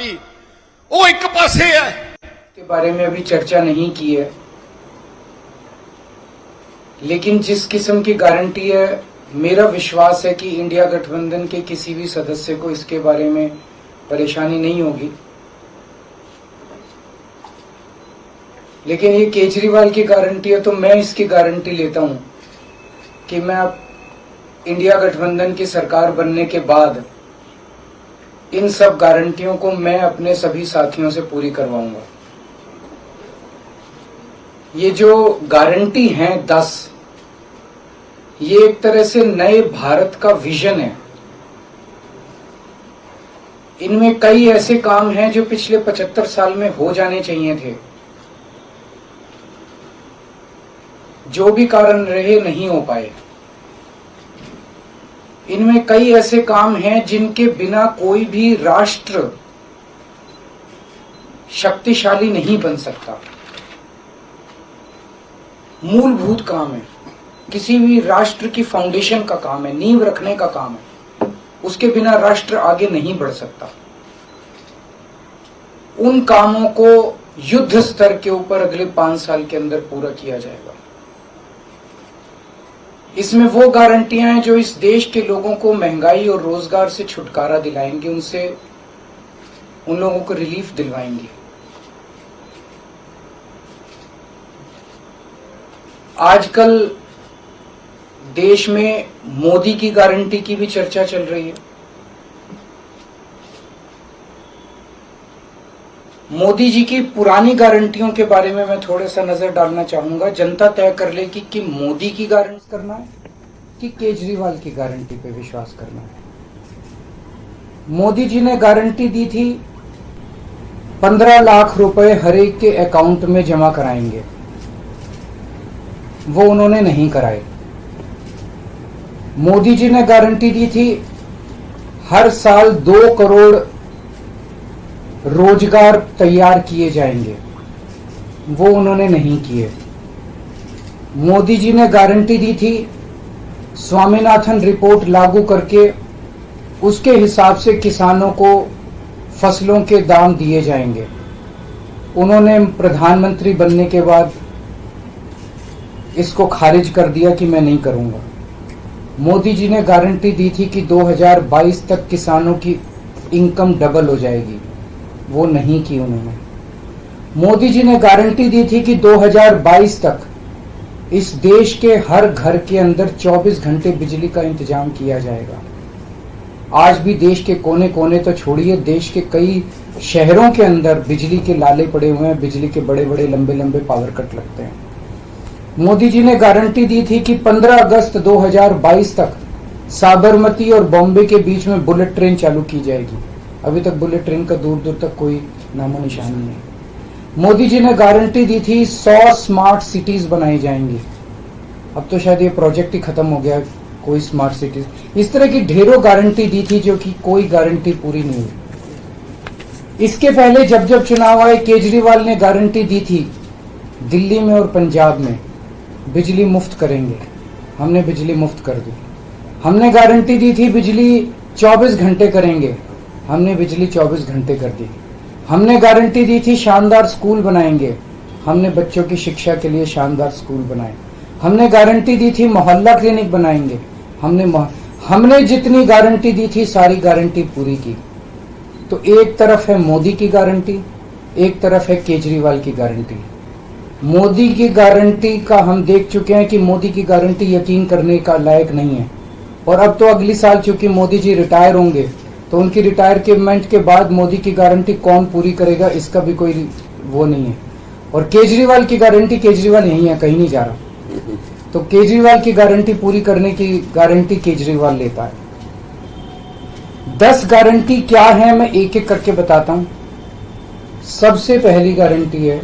Party वो एक पासे है के बारे में अभी चर्चा नहीं की है, लेकिन जिस किस्म की गारंटी है, मेरा विश्वास है कि इंडिया गठबंधन के किसी भी सदस्य को इसके बारे में परेशानी नहीं होगी। लेकिन ये केजरीवाल की गारंटी है, तो मैं इसकी गारंटी लेता हूं कि मैं अब इंडिया गठबंधन की सरकार बनने के बाद इन सब गारंटियों को मैं अपने सभी साथियों से पूरी करवाऊंगा। ये जो गारंटी हैं 10, ये एक तरह से नए भारत का विजन है। इनमें कई ऐसे काम हैं जो पिछले 75 साल में हो जाने चाहिए थे, जो भी कारण रहे नहीं हो पाए। इनमें कई ऐसे काम हैं जिनके बिना कोई भी राष्ट्र शक्तिशाली नहीं बन सकता। मूलभूत काम है, किसी भी राष्ट्र की फाउंडेशन का काम है, नींव रखने का काम है। उसके बिना राष्ट्र आगे नहीं बढ़ सकता। उन कामों को युद्ध स्तर के ऊपर अगले 5 साल के अंदर पूरा किया जाएगा। इसमें वो गारंटियां हैं जो इस देश के लोगों को महंगाई और रोजगार से छुटकारा दिलाएंगे, उन लोगों को रिलीफ दिलवाएंगे। आजकल देश में मोदी की गारंटी की भी चर्चा चल रही है। मोदी जी की पुरानी गारंटियों के बारे में मैं थोड़ा सा नजर डालना चाहूंगा। जनता तय कर लेगी कि मोदी की गारंटी करना है कि केजरीवाल की गारंटी पे विश्वास करना है। मोदी जी ने गारंटी दी थी 15 लाख रुपए हर एक के अकाउंट में जमा कराएंगे, वो उन्होंने नहीं कराए। मोदी जी ने गारंटी दी थी हर साल 2 करोड़ रोजगार तैयार किए जाएंगे, वो उन्होंने नहीं किए। मोदी जी ने गारंटी दी थी स्वामीनाथन रिपोर्ट लागू करके उसके हिसाब से किसानों को फसलों के दाम दिए जाएंगे, उन्होंने प्रधानमंत्री बनने के बाद इसको खारिज कर दिया कि मैं नहीं करूंगा। मोदी जी ने गारंटी दी थी कि 2022 तक किसानों की इनकम डबल हो जाएगी, वो नहीं की उन्होंने। मोदी जी ने गारंटी दी थी कि 2022 तक इस देश के हर घर के अंदर 24 घंटे बिजली का इंतजाम किया जाएगा। आज भी देश के कोने कोने तो छोड़िए, देश के कई शहरों के अंदर बिजली के लाले पड़े हुए हैं, बिजली के बड़े बड़े लंबे लंबे पावर कट लगते हैं। मोदी जी ने गारंटी दी थी कि 15 अगस्त 2022 तक साबरमती और बॉम्बे के बीच में बुलेट ट्रेन चालू की जाएगी। अभी तक बुलेट ट्रेन का दूर दूर तक कोई नामो निशान नहीं है। मोदी जी ने गारंटी दी थी 100 स्मार्ट सिटीज बनाई जाएंगी। अब तो शायद ये प्रोजेक्ट ही खत्म हो गया, कोई स्मार्ट सिटीज। इस तरह की ढेरों गारंटी दी थी जो कि कोई गारंटी पूरी नहीं हुई। इसके पहले जब जब चुनाव आए, केजरीवाल ने गारंटी दी थी दिल्ली में और पंजाब में बिजली मुफ्त करेंगे, हमने बिजली मुफ्त कर दी। हमने गारंटी दी थी बिजली 24 घंटे करेंगे, हमने बिजली 24 घंटे कर दी। हमने गारंटी दी थी शानदार स्कूल बनाएंगे, हमने बच्चों की शिक्षा के लिए शानदार स्कूल बनाए। हमने गारंटी दी थी मोहल्ला क्लिनिक बनाएंगे, हमने जितनी गारंटी दी थी सारी गारंटी पूरी की। तो एक तरफ है मोदी की गारंटी, एक तरफ है केजरीवाल की गारंटी। मोदी की गारंटी का हम देख चुके हैं कि मोदी की गारंटी यकीन करने का लायक नहीं है। और अब तो अगली साल चूंकि मोदी जी रिटायर होंगे, तो उनकी रिटायरमेंट के बाद मोदी की गारंटी कौन पूरी करेगा, इसका भी कोई वो नहीं है। और केजरीवाल की गारंटी, केजरीवाल यही है, कहीं नहीं जा रहा, तो केजरीवाल की गारंटी पूरी करने की गारंटी केजरीवाल लेता है। 10 गारंटी क्या है, मैं एक एक करके बताता हूं। सबसे पहली गारंटी है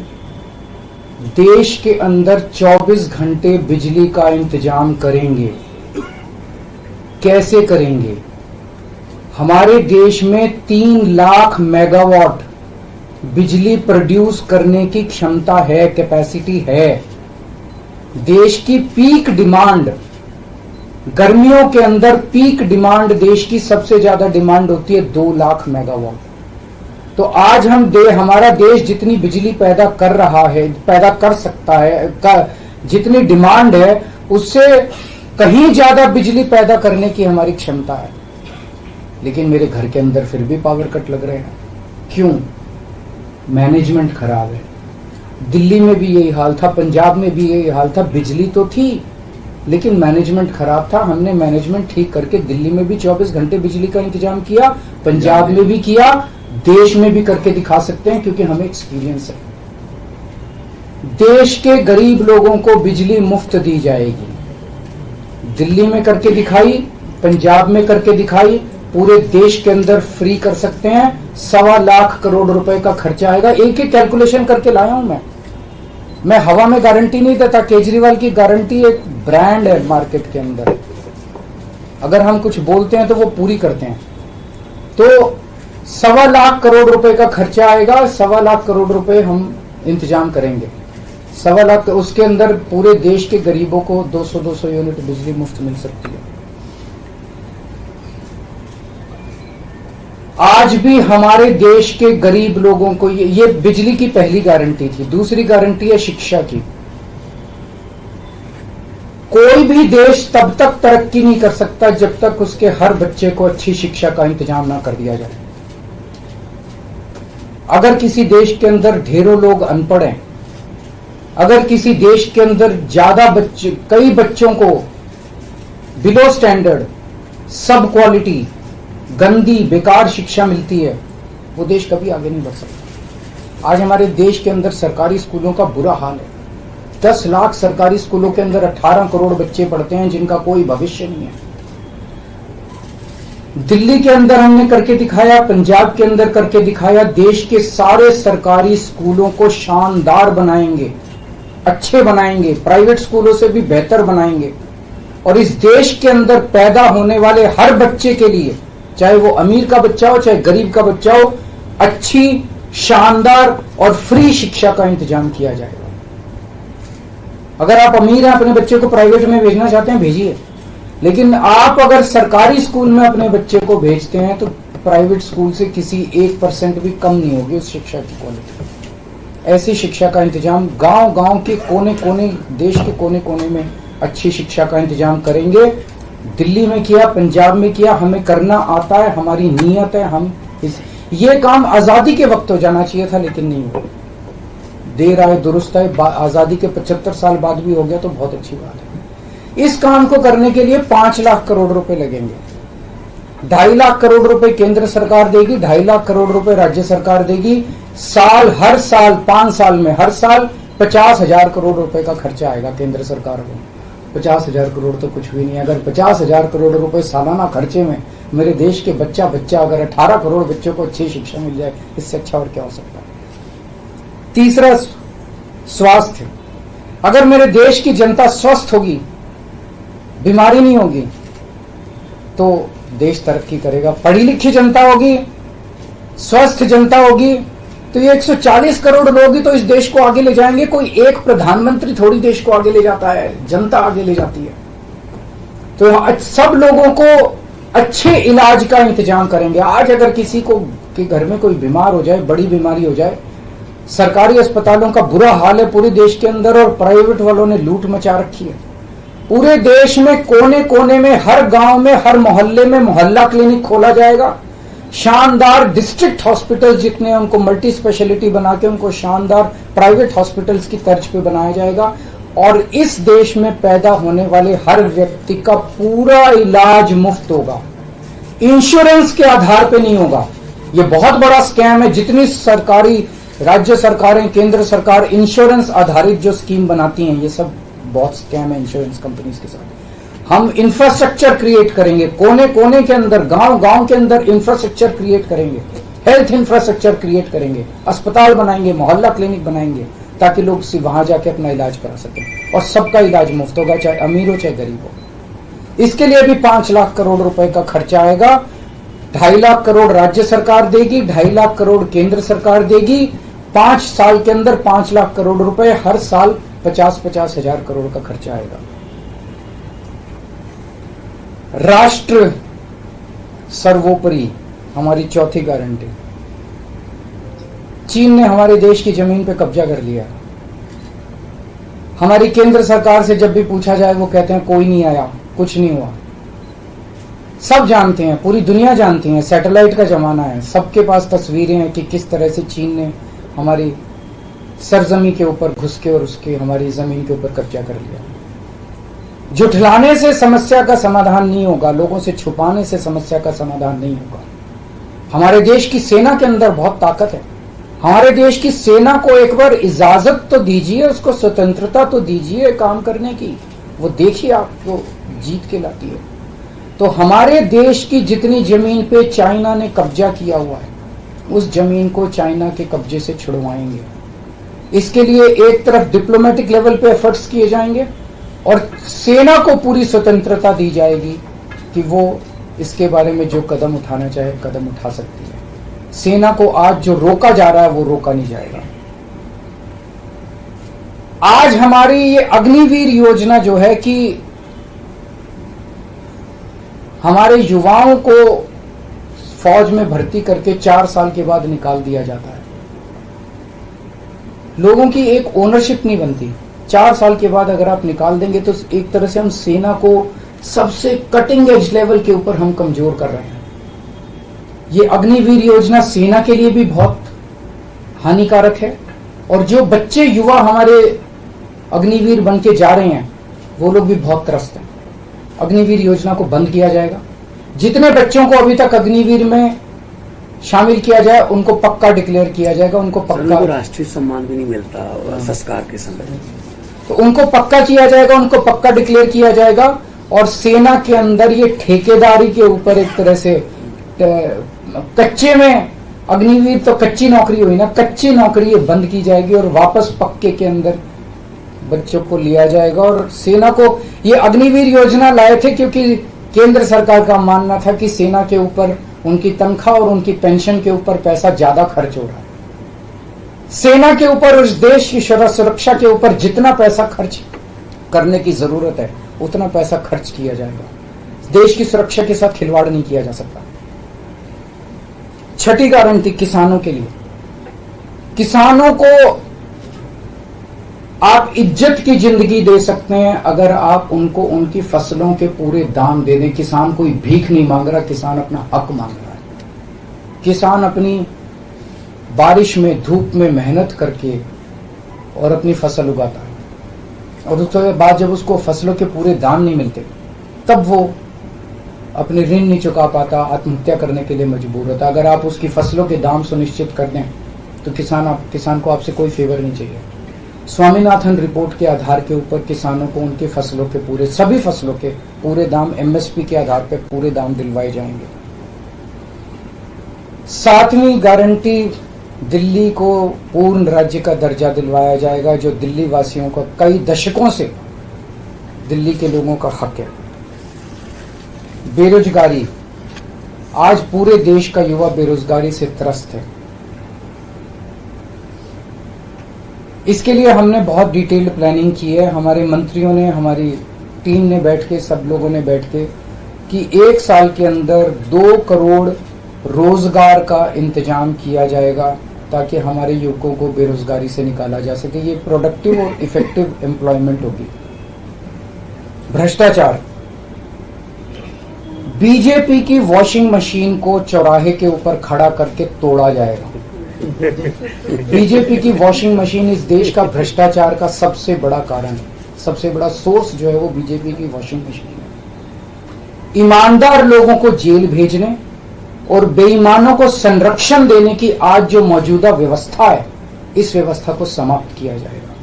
देश के अंदर 24 घंटे बिजली का इंतजाम करेंगे। कैसे करेंगे? हमारे देश में 3 लाख मेगावाट बिजली प्रोड्यूस करने की क्षमता है, कैपेसिटी है। देश की पीक डिमांड, गर्मियों के अंदर पीक डिमांड, देश की सबसे ज्यादा डिमांड होती है 2 लाख मेगावाट। तो आज हमारा देश जितनी बिजली पैदा कर रहा है, पैदा कर सकता है, जितनी डिमांड है उससे कहीं ज्यादा बिजली पैदा करने की हमारी क्षमता है, लेकिन मेरे घर के अंदर फिर भी पावर कट लग रहे हैं। क्यों? मैनेजमेंट खराब है। दिल्ली में भी यही हाल था, पंजाब में भी यही हाल था। बिजली तो थी लेकिन मैनेजमेंट खराब था। हमने मैनेजमेंट ठीक करके दिल्ली में भी 24 घंटे बिजली का इंतजाम किया, पंजाब में भी किया, देश में भी करके दिखा सकते हैं क्योंकि हमें एक्सपीरियंस है। देश के गरीब लोगों को बिजली मुफ्त दी जाएगी। दिल्ली में करके दिखाई, पंजाब में करके दिखाई, पूरे देश के अंदर फ्री कर सकते हैं। 1.25 लाख करोड़ रुपए का खर्चा आएगा। एक ही कैलकुलेशन करके लाया हूं मैं हवा में गारंटी नहीं देता। केजरीवाल की गारंटी एक ब्रांड है मार्केट के अंदर। अगर हम कुछ बोलते हैं तो वो पूरी करते हैं। तो 1.25 लाख करोड़ रुपए का खर्चा आएगा। 1.25 लाख करोड़ रुपए हम इंतजाम करेंगे। 1.25 लाख, उसके अंदर पूरे देश के गरीबों को 200 यूनिट बिजली मुफ्त मिल सकती है। आज भी हमारे देश के गरीब लोगों को ये बिजली की पहली गारंटी थी। दूसरी गारंटी है शिक्षा की। कोई भी देश तब तक तरक्की नहीं कर सकता जब तक उसके हर बच्चे को अच्छी शिक्षा का इंतजाम ना कर दिया जाए। अगर किसी देश के अंदर ढेरों लोग अनपढ़ हैं, अगर किसी देश के अंदर ज्यादा बच्चे, कई बच्चों को बिलो स्टैंडर्ड, सब क्वालिटी, गंदी बेकार शिक्षा मिलती है, वो देश कभी आगे नहीं बढ़ सकता। आज हमारे देश के अंदर सरकारी स्कूलों का बुरा हाल है। 10 लाख सरकारी स्कूलों के अंदर 18 करोड़ बच्चे पढ़ते हैं जिनका कोई भविष्य नहीं है। दिल्ली के अंदर हमने करके दिखाया, पंजाब के अंदर करके दिखाया। देश के सारे सरकारी स्कूलों को शानदार बनाएंगे, अच्छे बनाएंगे, प्राइवेट स्कूलों से भी बेहतर बनाएंगे। और इस देश के अंदर पैदा होने वाले हर बच्चे के लिए, चाहे वो अमीर का बच्चा हो चाहे गरीब का बच्चा हो, अच्छी, शानदार और फ्री शिक्षा का इंतजाम किया जाएगा। अगर आप अमीर हैं, अपने बच्चे को प्राइवेट में भेजना चाहते हैं, भेजिए। लेकिन आप अगर सरकारी स्कूल में अपने बच्चे को भेजते हैं तो प्राइवेट स्कूल से किसी 1% भी कम नहीं होगी उस शिक्षा की क्वालिटी। ऐसी शिक्षा का इंतजाम गांव-गांव के कोने-कोने, देश के कोने-कोने में अच्छी शिक्षा का इंतजाम करेंगे। दिल्ली में किया, पंजाब में किया, हमें करना आता है, हमारी नीयत है। ये काम आजादी के वक्त हो जाना चाहिए था लेकिन नहीं हुआ। देर आए दुरुस्त आए, आजादी के 75 साल बाद भी हो गया तो बहुत अच्छी बात है। इस काम को करने के लिए 5 लाख करोड़ रुपए लगेंगे। 2.5 लाख करोड़ रुपए केंद्र सरकार देगी, 2.5 लाख करोड़ रुपए राज्य सरकार देगी। हर साल 5 साल में हर साल 50,000 करोड़ रुपए का खर्चा आएगा केंद्र सरकार को। 50,000 करोड़ तो कुछ भी नहीं है। अगर 50,000 करोड़ रुपए सालाना खर्चे में मेरे देश के बच्चा अगर 18 करोड़ बच्चों को अच्छी शिक्षा मिल जाए, इससे अच्छा और क्या हो सकता है। तीसरा, स्वास्थ्य। अगर मेरे देश की जनता स्वस्थ होगी, बीमारी नहीं होगी, तो देश तरक्की करेगा। पढ़ी लिखी जनता होगी, स्वस्थ जनता होगी, तो ये 140 करोड़ लोग ही तो इस देश को आगे ले जाएंगे। कोई एक प्रधानमंत्री थोड़ी देश को आगे ले जाता है, जनता आगे ले जाती है। तो सब लोगों को अच्छे इलाज का इंतजाम करेंगे। आज अगर किसी को के घर में कोई बीमार हो जाए, बड़ी बीमारी हो जाए, सरकारी अस्पतालों का बुरा हाल है पूरे देश के अंदर और प्राइवेट वालों ने लूट मचा रखी है। पूरे देश में कोने कोने में, हर गांव में, हर मोहल्ले में मोहल्ला क्लिनिक खोला जाएगा। शानदार डिस्ट्रिक्ट हॉस्पिटल जितने, उनको मल्टी स्पेशलिटी बना के उनको शानदार प्राइवेट हॉस्पिटल्स की तर्ज पे बनाया जाएगा। और इस देश में पैदा होने वाले हर व्यक्ति का पूरा इलाज मुफ्त होगा, इंश्योरेंस के आधार पे नहीं होगा। ये बहुत बड़ा स्कैम है। जितनी सरकारी, राज्य सरकारें, केंद्र सरकार इंश्योरेंस आधारित जो स्कीम बनाती हैं, ये सब बहुत स्कैम है इंश्योरेंस कंपनीज के साथ। हम इंफ्रास्ट्रक्चर क्रिएट करेंगे, कोने कोने के अंदर, गांव गांव के अंदर इंफ्रास्ट्रक्चर क्रिएट करेंगे, हेल्थ इंफ्रास्ट्रक्चर क्रिएट करेंगे, अस्पताल बनाएंगे, मोहल्ला क्लिनिक बनाएंगे, ताकि लोग वहां जाके अपना इलाज करा सकें। और सबका इलाज मुफ्त होगा, चाहे अमीर हो चाहे गरीब हो। इसके लिए भी 5 लाख करोड़ रुपए का खर्चा आएगा। 2.5 लाख करोड़ राज्य सरकार देगी, 2.5 लाख करोड़ केंद्र सरकार देगी। 5 साल के अंदर 5 लाख करोड़ रुपए, हर साल 50-50 हजार करोड़ का खर्चा आएगा। राष्ट्र सर्वोपरि, हमारी चौथी गारंटी। चीन ने हमारे देश की जमीन पे कब्जा कर लिया। हमारी केंद्र सरकार से जब भी पूछा जाए वो कहते हैं कोई नहीं आया, कुछ नहीं हुआ। सब जानते हैं, पूरी दुनिया जानती है, सैटेलाइट का जमाना है, सबके पास तस्वीरें हैं कि किस तरह से चीन ने हमारी सरजमी के ऊपर घुस के और उसके हमारी जमीन के ऊपर कब्जा कर लिया। जुठलाने से समस्या का समाधान नहीं होगा, लोगों से छुपाने से समस्या का समाधान नहीं होगा। हमारे देश की सेना के अंदर बहुत ताकत है। हमारे देश की सेना को एक बार इजाजत तो दीजिए, उसको स्वतंत्रता तो दीजिए काम करने की। वो देखिए आपको जीत के लाती है। तो हमारे देश की जितनी जमीन पे चाइना ने कब्जा किया हुआ है, उस जमीन को चाइना के कब्जे से छुड़वाएंगे। इसके लिए एक तरफ डिप्लोमेटिक लेवल पे एफर्ट्स किए जाएंगे और सेना को पूरी स्वतंत्रता दी जाएगी कि वो इसके बारे में जो कदम उठाना चाहे कदम उठा सकती है। सेना को आज जो रोका जा रहा है वो रोका नहीं जाएगा। आज हमारी ये अग्निवीर योजना जो है कि हमारे युवाओं को फौज में भर्ती करके 4 साल के बाद निकाल दिया जाता है। लोगों की एक ओनरशिप नहीं बनती। 4 साल के बाद अगर आप निकाल देंगे तो एक तरह से हम सेना को सबसे कटिंग एज लेवल के ऊपर हम कमजोर कर रहे हैं। ये अग्निवीर योजना सेना के लिए भी बहुत हानिकारक है और जो बच्चे युवा हमारे अग्निवीर बन के जा रहे हैं वो लोग भी बहुत त्रस्त हैं। अग्निवीर योजना को बंद किया जाएगा। जितने बच्चों को अभी तक अग्निवीर में शामिल किया जाए उनको पक्का डिक्लेयर किया जाएगा। उनको पक्का राष्ट्रीय सम्मान भी नहीं मिलता संस्कार के समय, तो उनको पक्का किया जाएगा, उनको पक्का डिक्लेयर किया जाएगा। और सेना के अंदर ये ठेकेदारी के ऊपर एक तरह से कच्चे में अग्निवीर तो कच्ची नौकरी हुई ना, कच्ची नौकरी ये बंद की जाएगी और वापस पक्के के अंदर बच्चों को लिया जाएगा। और सेना को ये अग्निवीर योजना लाए थे क्योंकि केंद्र सरकार का मानना था कि सेना के ऊपर उनकी तनख्वाह और उनकी पेंशन के ऊपर पैसा ज्यादा खर्च हो रहा है। सेना के ऊपर, उस देश की सुरक्षा के ऊपर जितना पैसा खर्च करने की जरूरत है उतना पैसा खर्च किया जाएगा। देश की सुरक्षा के साथ खिलवाड़ नहीं किया जा सकता। छठी गारंटी किसानों के लिए। किसानों को आप इज्जत की जिंदगी दे सकते हैं अगर आप उनको उनकी फसलों के पूरे दाम दे दें। किसान कोई भीख नहीं मांग रहा, किसान अपना हक मांग रहा है। किसान अपनी बारिश में, धूप में मेहनत करके और अपनी फसल उगाता है और उसके बाद जब उसको फसलों के पूरे दाम नहीं मिलते तब वो अपने ऋण नहीं चुका पाता, आत्महत्या करने के लिए मजबूर होता। अगर आप उसकी फसलों के दाम सुनिश्चित कर दें तो किसान को आपसे कोई फेवर नहीं चाहिए। स्वामीनाथन रिपोर्ट के आधार के ऊपर किसानों को उनकी फसलों के सभी फसलों के पूरे दाम एमएसपी के आधार पर पूरे दाम दिलवाए जाएंगे। 7वीं गारंटी, दिल्ली को पूर्ण राज्य का दर्जा दिलवाया जाएगा जो दिल्ली वासियों को कई दशकों से दिल्ली के लोगों का हक है। बेरोजगारी, आज पूरे देश का युवा बेरोजगारी से त्रस्त है। इसके लिए हमने बहुत डिटेल्ड प्लानिंग की है। हमारे मंत्रियों ने, हमारी टीम ने बैठ के, सब लोगों ने बैठ के कि 1 साल के अंदर 2 करोड़ रोजगार का इंतजाम किया जाएगा ताकि हमारे युवकों को बेरोजगारी से निकाला जा सके। ये प्रोडक्टिव और इफेक्टिव एम्प्लॉयमेंट होगी। भ्रष्टाचार, बीजेपी की वॉशिंग मशीन को चौराहे के ऊपर खड़ा करके तोड़ा जाएगा। बीजेपी की वॉशिंग मशीन इस देश का भ्रष्टाचार का सबसे बड़ा कारण है। सबसे बड़ा सोर्स जो है वो बीजेपी की वॉशिंग मशीन है। ईमानदार लोगों को जेल भेजने और बेईमानों को संरक्षण देने की आज जो मौजूदा व्यवस्था है, इस व्यवस्था को समाप्त किया जाएगा।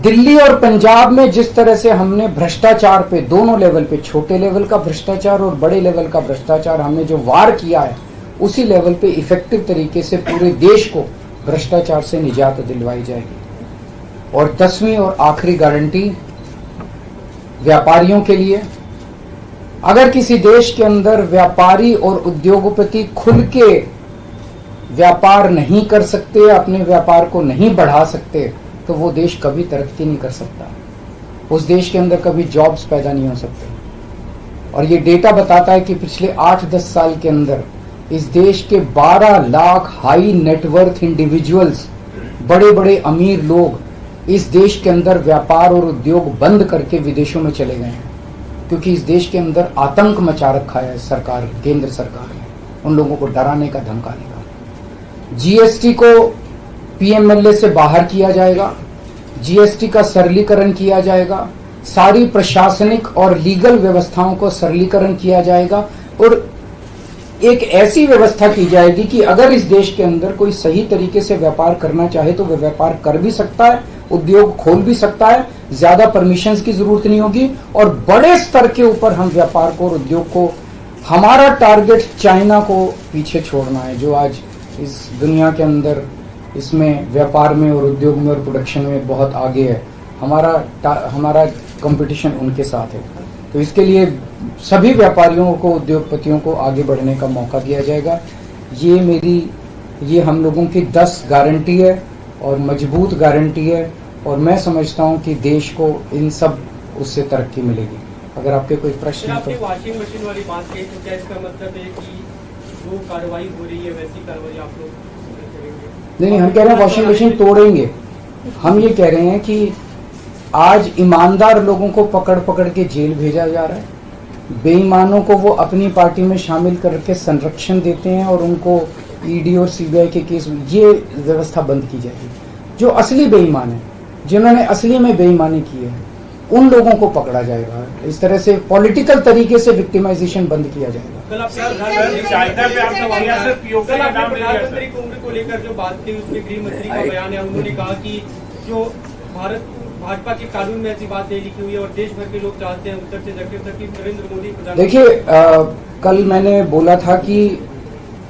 दिल्ली और पंजाब में जिस तरह से हमने भ्रष्टाचार पे दोनों लेवल पे, छोटे लेवल का भ्रष्टाचार और बड़े लेवल का भ्रष्टाचार, हमने जो वार किया है उसी लेवल पे इफेक्टिव तरीके से पूरे देश को भ्रष्टाचार से निजात दिलवाई जाएगी। और 10वीं और आखिरी गारंटी व्यापारियों के लिए। अगर किसी देश के अंदर व्यापारी और उद्योगपति खुल के व्यापार नहीं कर सकते, अपने व्यापार को नहीं बढ़ा सकते, तो वो देश कभी तरक्की नहीं कर सकता। उस देश के अंदर कभी जॉब्स पैदा नहीं हो सकते। और ये डेटा बताता है कि पिछले 8-10 साल के अंदर इस देश के 12 लाख हाई नेटवर्थ इंडिविजुअल्स, बड़े बड़े अमीर लोग इस देश के अंदर व्यापार और उद्योग बंद करके विदेशों में चले गए हैं, क्योंकि इस देश के अंदर आतंक मचा रखा है सरकार, केंद्र सरकार ने, उन लोगों को डराने का, धमकाने का। जीएसटी को पीएमएलए से बाहर किया जाएगा, जीएसटी का सरलीकरण किया जाएगा, सारी प्रशासनिक और लीगल व्यवस्थाओं को सरलीकरण किया जाएगा और एक ऐसी व्यवस्था की जाएगी कि अगर इस देश के अंदर कोई सही तरीके से व्यापार करना चाहे तो वह व्यापार कर भी सकता है, उद्योग खोल भी सकता है, ज्यादा परमिशंस की जरूरत नहीं होगी और बड़े स्तर के ऊपर हम व्यापार को और उद्योग को, हमारा टारगेट चाइना को पीछे छोड़ना है, जो आज इस दुनिया के अंदर इसमें व्यापार में और उद्योग में और प्रोडक्शन में बहुत आगे है। हमारा कंपटीशन उनके साथ है। तो इसके लिए सभी व्यापारियों को, उद्योगपतियों को आगे बढ़ने का मौका दिया जाएगा। ये हम लोगों की 10 गारंटी है और मजबूत गारंटी है और मैं समझता हूं कि देश को इन सब उससे तरक्की मिलेगी। अगर आपके कोई प्रश्न है तो। वॉशिंग मशीन वाली बात कही तो क्या इसका मतलब है कि जो कार्रवाई हो रही है वैसी कार्रवाई आप लोग करेंगे? नहीं, हम कह रहे हैं वॉशिंग मशीन तोड़ेंगे। हम ये कह रहे हैं कि आज ईमानदार लोगों को पकड़ पकड़ के जेल भेजा जा रहा है, बेईमानों को वो अपनी पार्टी में शामिल करके संरक्षण देते हैं और उनको ईडी और सीबीआई के केस में, ये व्यवस्था बंद की जाएगी। जो असली बेईमान है, जिन्होंने असली में बेईमानी की है, उन लोगों को पकड़ा जाएगा। इस तरह से पॉलिटिकल तरीके से विक्टिमाइजेशन बंद किया जाएगा। कल प्रधानमंत्री की उम्र को लेकर जो बात थी उसमें गृह मंत्री का बयान है, उन्होंने कहा कि जो भाजपा के कानून में ऐसी बात नहीं लिखी हुई है और देश भर के लोग चाहते हैं उत्तर से दक्षिण तक कि नरेंद्र मोदी प्रधानमंत्री। देखिए, कल मैंने बोला था कि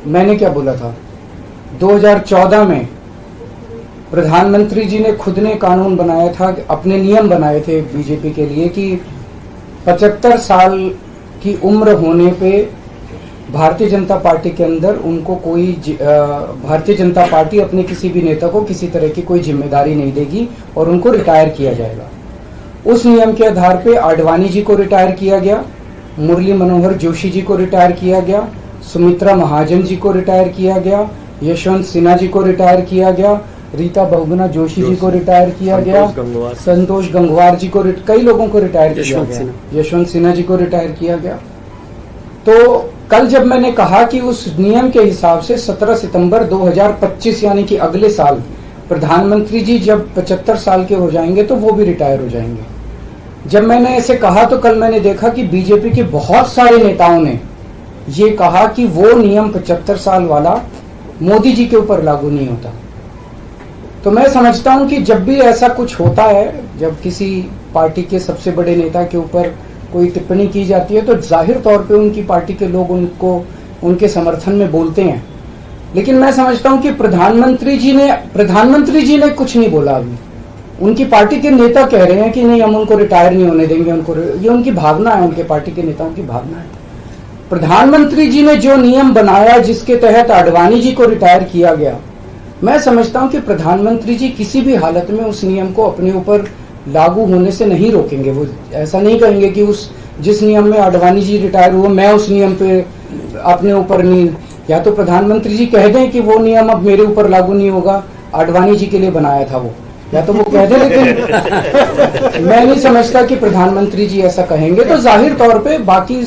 मैंने क्या बोला था, 2014 में प्रधानमंत्री जी ने खुद ने कानून बनाया था, अपने नियम बनाए थे बीजेपी के लिए कि 75 साल की उम्र होने पे भारतीय जनता पार्टी के अंदर उनको कोई भारतीय जनता पार्टी अपने किसी भी नेता को किसी तरह की कोई जिम्मेदारी नहीं देगी और उनको रिटायर किया जाएगा। उस नियम के आधार पे आडवाणी जी को रिटायर किया गया, मुरली मनोहर जोशी जी को रिटायर किया गया, सुमित्रा महाजन जी को रिटायर किया गया, यशवंत सिन्हा जी को रिटायर किया गया, रीता बहुगुणा जोशी जी को रिटायर किया गया, संतोष गंगवार जी को, कई लोगों को रिटायर किया गया, यशवंत सिन्हा जी को रिटायर किया गया। तो कल जब मैंने कहा कि उस नियम के हिसाब से 17 सितंबर 2025 यानी कि अगले साल प्रधानमंत्री जी जब 75 साल के हो जाएंगे तो वो भी रिटायर हो जाएंगे। जब मैंने ऐसे कहा तो कल मैंने देखा कि बीजेपी के बहुत सारे नेताओं ने ये कहा कि वो नियम 75 साल वाला मोदी जी के ऊपर लागू नहीं होता। तो मैं समझता हूं कि जब भी ऐसा कुछ होता है, जब किसी पार्टी के सबसे बड़े नेता के ऊपर कोई टिप्पणी की जाती है तो जाहिर तौर पे उनकी पार्टी के लोग उनको उनके समर्थन में बोलते हैं। लेकिन मैं समझता हूं कि प्रधानमंत्री जी ने कुछ नहीं बोला अभी। उनकी पार्टी के नेता कह रहे हैं कि नहीं, हम उनको रिटायर नहीं होने देंगे, उनको, ये उनकी भावना है, उनके पार्टी के नेताओं की भावना है। प्रधानमंत्री जी ने जो नियम बनाया जिसके तहत आडवाणी जी को रिटायर किया गया, मैं समझता हूं कि प्रधानमंत्री जी किसी भी हालत में उस नियम को अपने ऊपर लागू होने से नहीं रोकेंगे। वो ऐसा नहीं कहेंगे कि उस जिस नियम में आडवाणी जी रिटायर हुए मैं उस नियम पे अपने ऊपर नहीं, या तो प्रधानमंत्री जी कह दें कि वो नियम अब मेरे ऊपर लागू नहीं होगा, आडवाणी जी के लिए बनाया था वो, या तो वो कह दें। लेकिन मैं नहीं समझता कि प्रधानमंत्री जी ऐसा कहेंगे। तो जाहिर तौर पे बाकी